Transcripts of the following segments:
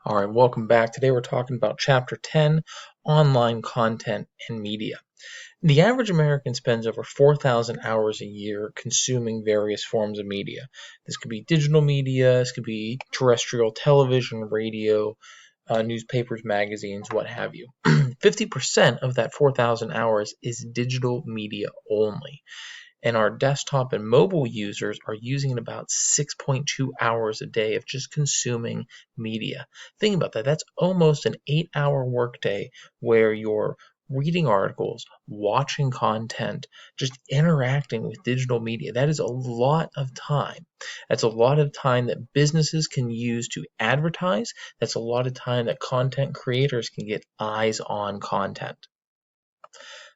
All right, welcome back. Today we're talking about Chapter 10, Online Content and Media. The average American spends over 4,000 hours a year consuming various forms of media. This could be digital media, this could be terrestrial television, radio, newspapers, magazines, what have you. 50% of that 4,000 hours is digital media only. And our desktop and mobile users are using about 6.2 hours a day of just consuming media. Think about that. That's almost an 8-hour workday where you're reading articles, watching content, just interacting with digital media. That is a lot of time. That's a lot of time that businesses can use to advertise. That's a lot of time that content creators can get eyes on content.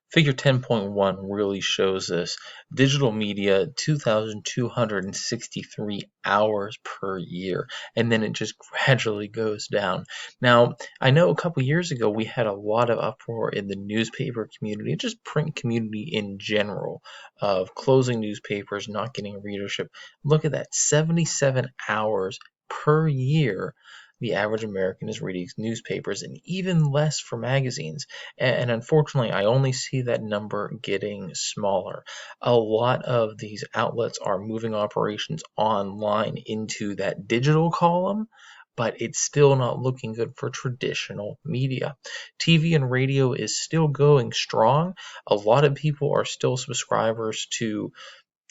Figure 10.1 really shows this. Digital media, 2,263 hours per year, and then it just gradually goes down. Now, I know a couple years ago we had a lot of uproar in the newspaper community, just print community in general, of closing newspapers, not getting readership. Look at that, 77 hours per year the average American is reading newspapers, and even less for magazines. And unfortunately, I only see that number getting smaller. A lot of these outlets are moving operations online into that digital column, but it's still not looking good for traditional media. TV and radio is still going strong. A lot of people are still subscribers to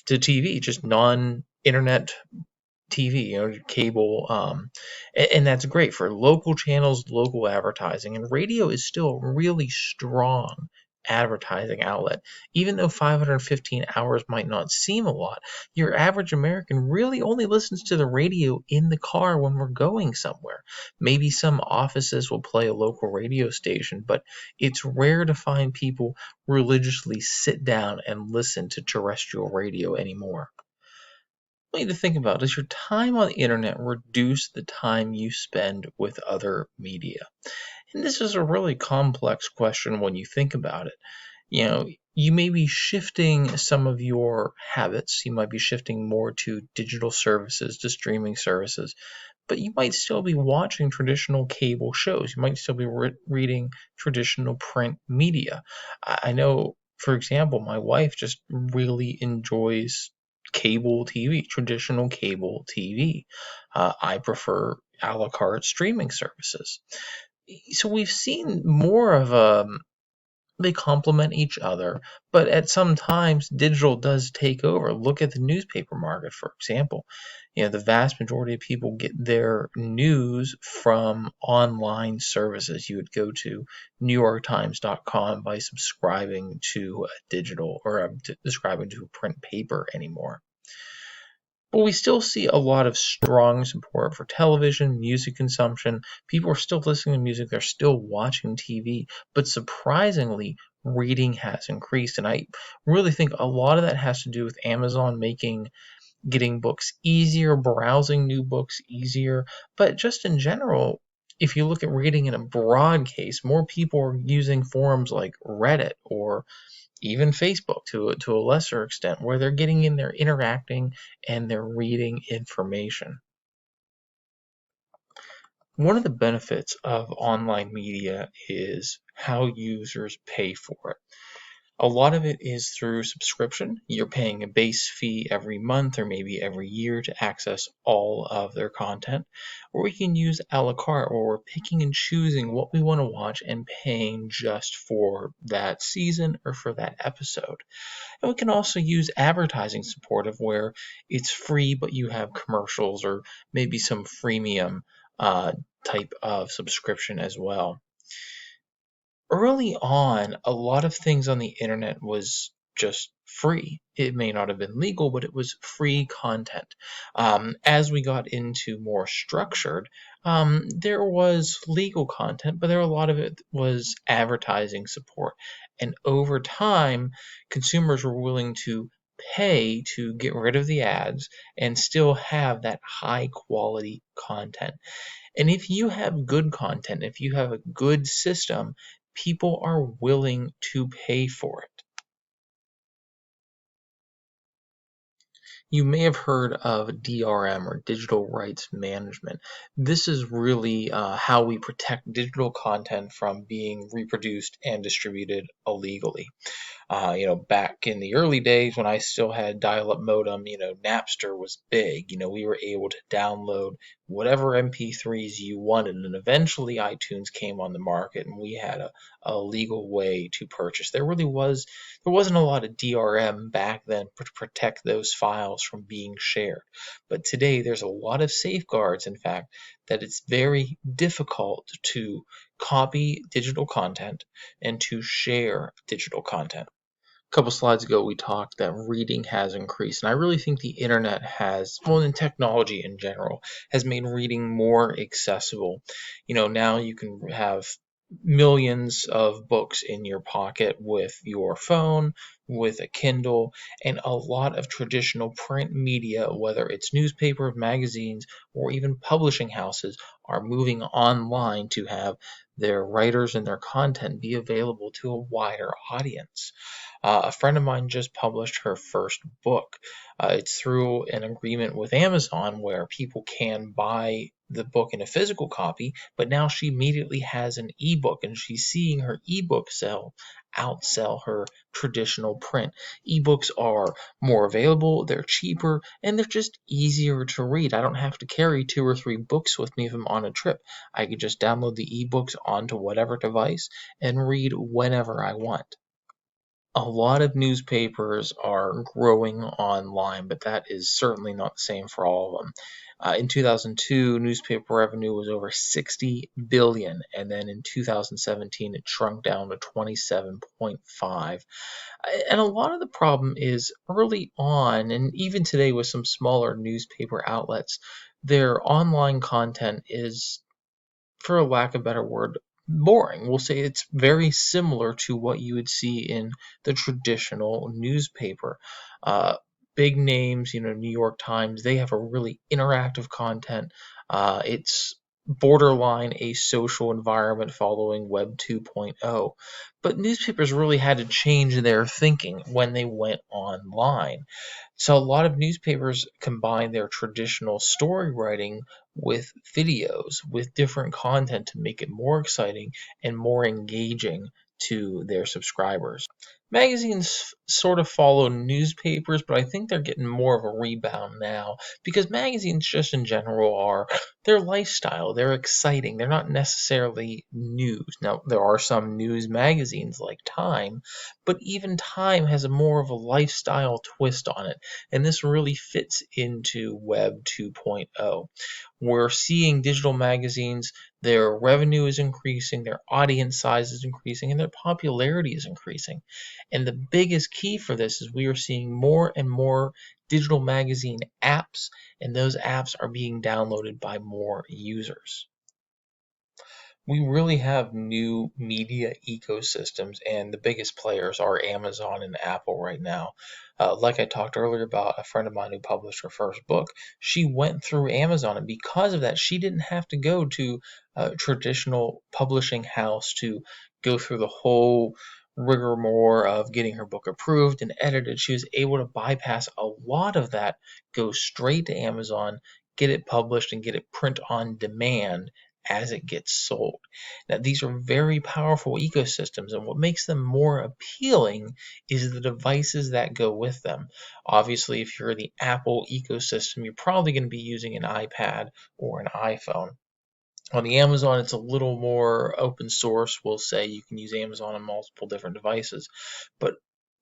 TV, just non-internet TV, cable, and that's great for local channels, local advertising. And radio is still a really strong advertising outlet. Even though 515 hours might not seem a lot, your average American really only listens to the radio in the car when we're going somewhere. Maybe some offices will play a local radio station, but it's rare to find people religiously sit down and listen to terrestrial radio anymore. I want you to think about, does your time on the internet reduce the time you spend with other media? And this is a really complex question when you think about it. You may be shifting some of your habits. You might be shifting more to digital services, to streaming services, but you might still be watching traditional cable shows. You might still be reading traditional print media. I know, for example, my wife just really enjoys cable TV, traditional cable TV. I prefer a la carte streaming services. So we've seen more of they complement each other, but at some times digital does take over. Look at the newspaper market, for example. The vast majority of people get their news from online services. You would go to NewYorkTimes.com by subscribing to a digital or subscribing to a print paper anymore. But we still see a lot of strong support for television, music consumption. People are still listening to music, they're still watching TV, but surprisingly, reading has increased. And I really think a lot of that has to do with Amazon getting books easier, browsing new books easier. But just in general, if you look at reading in a broad case, more people are using forums like Reddit or even Facebook to a lesser extent, where they're getting in, they're interacting, and they're reading information. One of the benefits of online media is how users pay for it. A lot of it is through subscription. You're paying a base fee every month or maybe every year to access all of their content. Or we can use a la carte, where we're picking and choosing what we want to watch and paying just for that season or for that episode. And we can also use advertising support, of where it's free but you have commercials or maybe some freemium type of subscription as well. Early on, a lot of things on the internet was just free. It may not have been legal, but it was free content. As we got into more structured, there was legal content, but a lot of it was advertising support. And over time, consumers were willing to pay to get rid of the ads and still have that high quality content. And if you have good content, if you have a good system, people are willing to pay for it. You may have heard of DRM, or digital rights management. This is really how we protect digital content from being reproduced and distributed illegally. Back in the early days when I still had dial-up modem, Napster was big. We were able to download whatever MP3s you wanted, and eventually iTunes came on the market, and we had a legal way to purchase. There wasn't a lot of DRM back then to protect those files from being shared, but today there's a lot of safeguards. In fact, that it's very difficult to copy digital content and to share digital content. Couple slides ago, we talked that reading has increased, and I really think the internet has, well, and technology in general, has made reading more accessible. Now you can have millions of books in your pocket with your phone, with a Kindle, and a lot of traditional print media, whether it's newspaper, magazines, or even publishing houses, are moving online to have their writers and their content be available to a wider audience. A friend of mine just published her first book. It's through an agreement with Amazon where people can buy the book in a physical copy, but now she immediately has an ebook, and she's seeing her ebook outsell her traditional print. Ebooks are more available, they're cheaper, and they're just easier to read. I don't have to carry 2 or 3 books with me if I'm on a trip. I could just download the ebooks onto whatever device and read whenever I want. A lot of newspapers are growing online, but that is certainly not the same for all of them. In 2002, newspaper revenue was over 60 billion, and then in 2017 it shrunk down to 27.5. And a lot of the problem is early on, and even today with some smaller newspaper outlets, their online content is, for a lack of a better word, boring. We'll say it's very similar to what you would see in the traditional newspaper. Uh, Big names, New York Times, they have a really interactive content. It's borderline a social environment following Web 2.0. But newspapers really had to change their thinking when they went online. So a lot of newspapers combine their traditional story writing with videos, with different content to make it more exciting and more engaging to their subscribers. Magazines sort of follow newspapers, but I think they're getting more of a rebound now because magazines just in general are their lifestyle. They're exciting. They're not necessarily news. Now, there are some news magazines like Time, but even Time has a more of a lifestyle twist on it, and this really fits into Web 2.0. We're seeing digital magazines, their revenue is increasing, their audience size is increasing, and their popularity is increasing. And the biggest key for this is we are seeing more and more digital magazine apps, and those apps are being downloaded by more users. We really have new media ecosystems, and the biggest players are Amazon and Apple right now. Like I talked earlier about a friend of mine who published her first book, she went through Amazon, and because of that, she didn't have to go to a traditional publishing house to go through the whole rigmarole of getting her book approved and edited. She was able to bypass a lot of that, go straight to Amazon, get it published, and get it print on demand as it gets sold. Now, these are very powerful ecosystems, and what makes them more appealing is the devices that go with them. Obviously, if you're in the Apple ecosystem, you're probably going to be using an iPad or an iPhone. On the Amazon, it's a little more open source. We'll say you can use Amazon on multiple different devices. But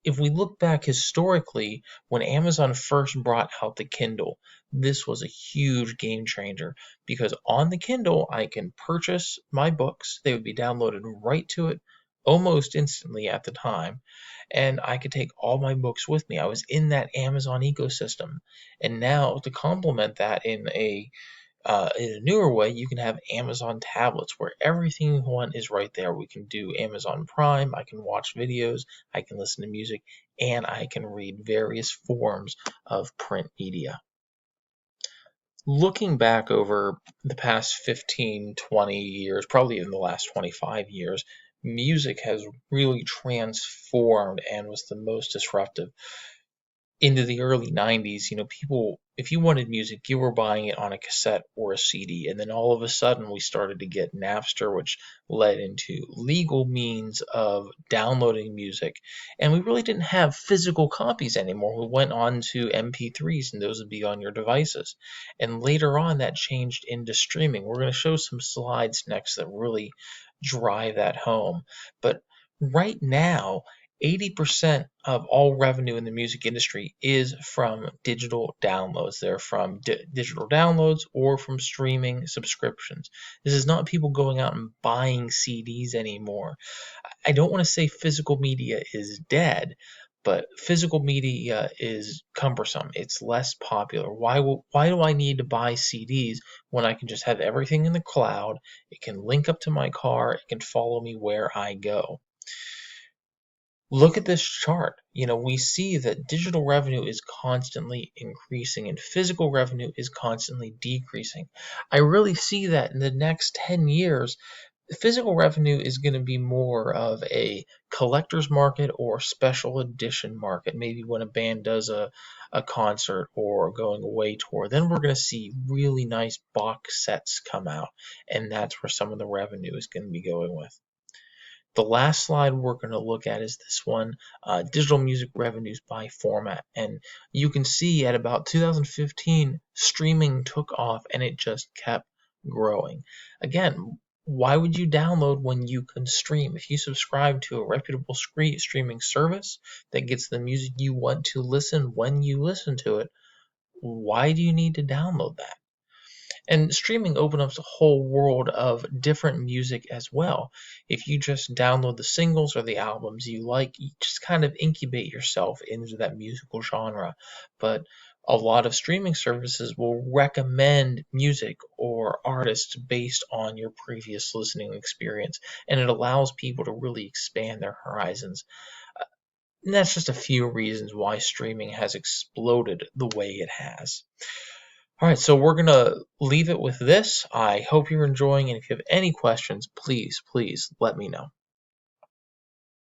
if we look back historically, when Amazon first brought out the Kindle, this was a huge game changer because on the Kindle, I can purchase my books. They would be downloaded right to it almost instantly at the time, and I could take all my books with me. I was in that Amazon ecosystem. And now to complement that in a newer way, you can have Amazon tablets where everything you want is right there. We can do Amazon Prime, I can watch videos, I can listen to music, and I can read various forms of print media. Looking back over the past 15, 20 years, probably in the last 25 years, music has really transformed and was the most disruptive. into the early 90s, people, if you wanted music, you were buying it on a cassette or a CD. And then all of a sudden, we started to get Napster, which led into legal means of downloading music. And we really didn't have physical copies anymore. We went on to MP3s, and those would be on your devices. And later on, that changed into streaming. We're going to show some slides next that really drive that home. But right now, 80% of all revenue in the music industry is from digital downloads. They're from digital downloads or from streaming subscriptions. This is not people going out and buying CDs anymore. I don't want to say physical media is dead, but physical media is cumbersome. It's less popular. Why do I need to buy CDs when I can just have everything in the cloud? It can link up to my car. It can follow me where I go. Look at this chart. We see that digital revenue is constantly increasing and physical revenue is constantly decreasing. I really see that in the next 10 years, physical revenue is going to be more of a collector's market or special edition market. Maybe when a band does a concert or a going away tour, then we're going to see really nice box sets come out, and that's where some of the revenue is going to be going with. The last slide we're going to look at is this one, digital music revenues by format. And you can see at about 2015, streaming took off and it just kept growing. Again, why would you download when you can stream? If you subscribe to a reputable streaming service that gets the music you want to listen when you listen to it, why do you need to download that? And streaming opens up a whole world of different music as well. If you just download the singles or the albums you like, you just kind of incubate yourself into that musical genre. But a lot of streaming services will recommend music or artists based on your previous listening experience, and it allows people to really expand their horizons. And that's just a few reasons why streaming has exploded the way it has. All right, so we're going to leave it with this. I hope you're enjoying, and if you have any questions, please let me know.